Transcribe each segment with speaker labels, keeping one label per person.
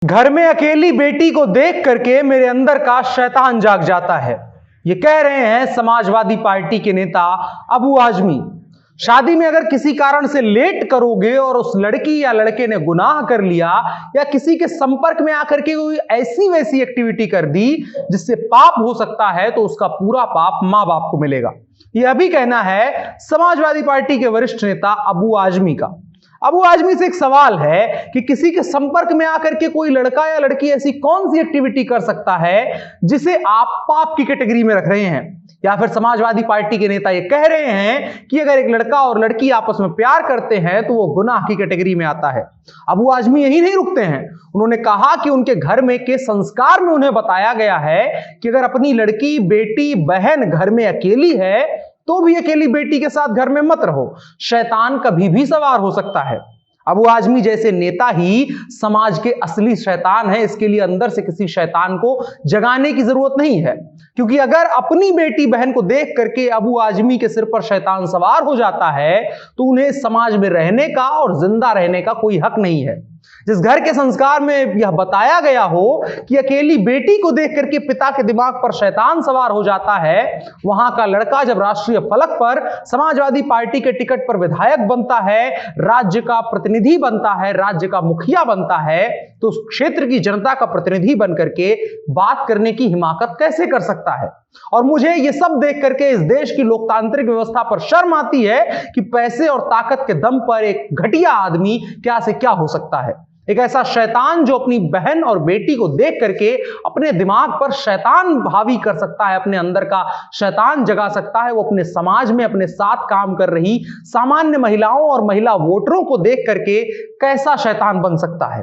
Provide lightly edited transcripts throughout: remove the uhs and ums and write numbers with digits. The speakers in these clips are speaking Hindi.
Speaker 1: घर में अकेली बेटी को देख करके मेरे अंदर का शैतान जाग जाता है। ये कह रहे हैं समाजवादी पार्टी के नेता अबू आजमी। शादी में अगर किसी कारण से लेट करोगे और उस लड़की या लड़के ने गुनाह कर लिया या किसी के संपर्क में आकर के कोई ऐसी वैसी एक्टिविटी कर दी जिससे पाप हो सकता है, तो उसका पूरा पाप मां बाप को मिलेगा। यह भी कहना है समाजवादी पार्टी के वरिष्ठ नेता अबू आजमी का। अबू आजमी से एक सवाल है कि किसी के संपर्क में आकर के कोई लड़का या लड़की ऐसी कौन सी एक्टिविटी कर सकता है जिसे आप पाप की कैटेगरी में रख रहे हैं, या फिर समाजवादी पार्टी के नेता ये कह रहे हैं कि अगर एक लड़का और लड़की आपस में प्यार करते हैं तो वो गुनाह की कैटेगरी में आता है। अबू आजमी यही नहीं रुकते हैं, उन्होंने कहा कि उनके घर में के संस्कार में उन्हें बताया गया है कि अगर अपनी लड़की, बेटी, बहन घर में अकेली है तो भी अकेली बेटी के साथ घर में मत रहो, शैतान कभी भी सवार हो सकता है। अबू आजमी जैसे नेता ही समाज के असली शैतान है, इसके लिए अंदर से किसी शैतान को जगाने की जरूरत नहीं है, क्योंकि अगर अपनी बेटी बहन को देख करके अबू आजमी के सिर पर शैतान सवार हो जाता है तो उन्हें समाज में रहने का और जिंदा रहने का कोई हक नहीं है। जिस घर के संस्कार में यह बताया गया हो कि अकेली बेटी को देख करके पिता के दिमाग पर शैतान सवार हो जाता है, वहां का लड़का जब राष्ट्रीय फलक पर समाजवादी पार्टी के टिकट पर विधायक बनता है, राज्य का प्रतिनिधि बनता है, राज्य का मुखिया बनता है, तो उस क्षेत्र की जनता का प्रतिनिधि बन करके बात करने की हिमाकत कैसे कर सकता है। और मुझे यह सब देख करके इस देश की लोकतांत्रिक व्यवस्था पर शर्म आती है कि पैसे और ताकत के दम पर एक घटिया आदमी क्या से क्या हो सकता है। एक ऐसा शैतान जो अपनी बहन और बेटी को देख करके अपने दिमाग पर शैतान हावी कर सकता है, अपने अंदर का शैतान जगा सकता है, वो अपने समाज में अपने साथ काम कर रही सामान्य महिलाओं और महिला वोटरों को देख करके कैसा शैतान बन सकता है।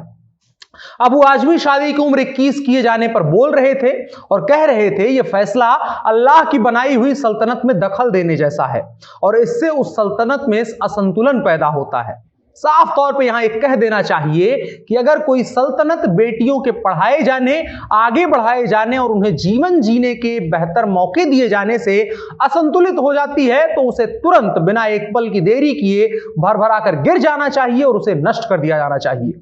Speaker 1: अबू आजमी शादी की उम्र 21 किए जाने पर बोल रहे थे और कह रहे थे यह फैसला अल्लाह की बनाई हुई सल्तनत में दखल देने जैसा है और इससे उस सल्तनत में असंतुलन पैदा होता है। साफ तौर पे यहां एक कह देना चाहिए कि अगर कोई सल्तनत बेटियों के पढ़ाए जाने, आगे बढ़ाए जाने और उन्हें जीवन जीने के बेहतर मौके दिए जाने से असंतुलित हो जाती है तो उसे तुरंत बिना एक पल की देरी किए भरभरा कर गिर जाना चाहिए और उसे नष्ट कर दिया जाना चाहिए।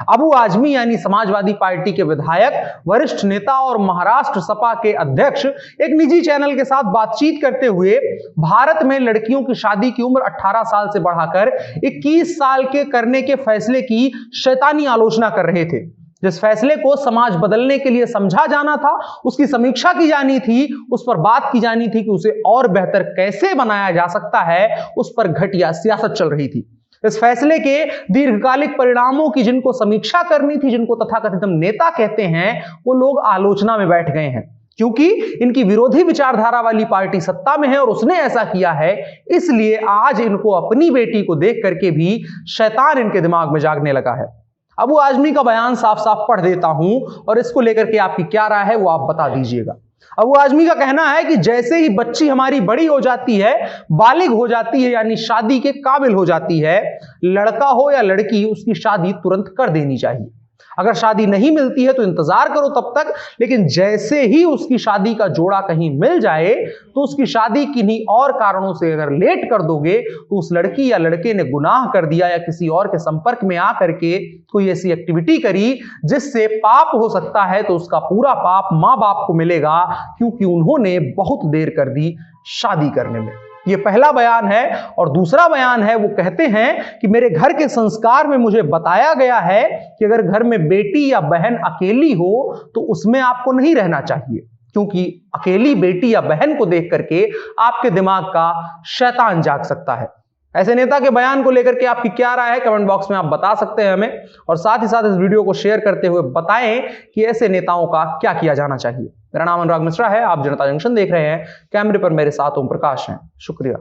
Speaker 1: अबू आजमी यानी समाजवादी पार्टी के विधायक, वरिष्ठ नेता और महाराष्ट्र सपा के अध्यक्ष एक निजी चैनल के साथ बातचीत करते हुए भारत में लड़कियों की शादी की उम्र 18 साल से बढ़ाकर 21 साल के करने के फैसले की शैतानी आलोचना कर रहे थे। जिस फैसले को समाज बदलने के लिए समझा जाना था, उसकी समीक्षा की जानी थी, उस पर बात की जानी थी कि उसे और बेहतर कैसे बनाया जा सकता है, उस पर घटिया सियासत चल रही थी। इस फैसले के दीर्घकालिक परिणामों की जिनको समीक्षा करनी थी, जिनको तथाकथित नेता कहते हैं, वो लोग आलोचना में बैठ गए हैं, क्योंकि इनकी विरोधी विचारधारा वाली पार्टी सत्ता में है और उसने ऐसा किया है, इसलिए आज इनको अपनी बेटी को देख करके भी शैतान इनके दिमाग में जागने लगा है। अबू आजमी का बयान साफ साफ पढ़ देता हूं और इसको लेकर के आपकी क्या राय है वो आप बता दीजिएगा। अबू आजमी का कहना है कि जैसे ही बच्ची हमारी बड़ी हो जाती है, बालिग हो जाती है, यानी शादी के काबिल हो जाती है, लड़का हो या लड़की, उसकी शादी तुरंत कर देनी चाहिए। अगर शादी नहीं मिलती है तो इंतजार करो तब तक, लेकिन जैसे ही उसकी शादी का जोड़ा कहीं मिल जाए तो उसकी शादी किन्हीं और कारणों से अगर लेट कर दोगे तो उस लड़की या लड़के ने गुनाह कर दिया या किसी और के संपर्क में आकर के कोई ऐसी एक्टिविटी करी जिससे पाप हो सकता है, तो उसका पूरा पाप मां बाप को मिलेगा, क्योंकि उन्होंने बहुत देर कर दी शादी करने में। ये पहला बयान है। और दूसरा बयान है, वो कहते हैं कि मेरे घर के संस्कार में मुझे बताया गया है कि अगर घर में बेटी या बहन अकेली हो तो उसमें आपको नहीं रहना चाहिए, क्योंकि अकेली बेटी या बहन को देख करके आपके दिमाग का शैतान जाग सकता है। ऐसे नेता के बयान को लेकर के आपकी क्या राय है, कमेंट बॉक्स में आप बता सकते हैं हमें, और साथ ही साथ इस वीडियो को शेयर करते हुए बताएं कि ऐसे नेताओं का क्या किया जाना चाहिए। मेरा नाम अनुराग मिश्रा है, आप जनता जंक्शन देख रहे हैं, कैमरे पर मेरे साथ ओम प्रकाश हैं। शुक्रिया।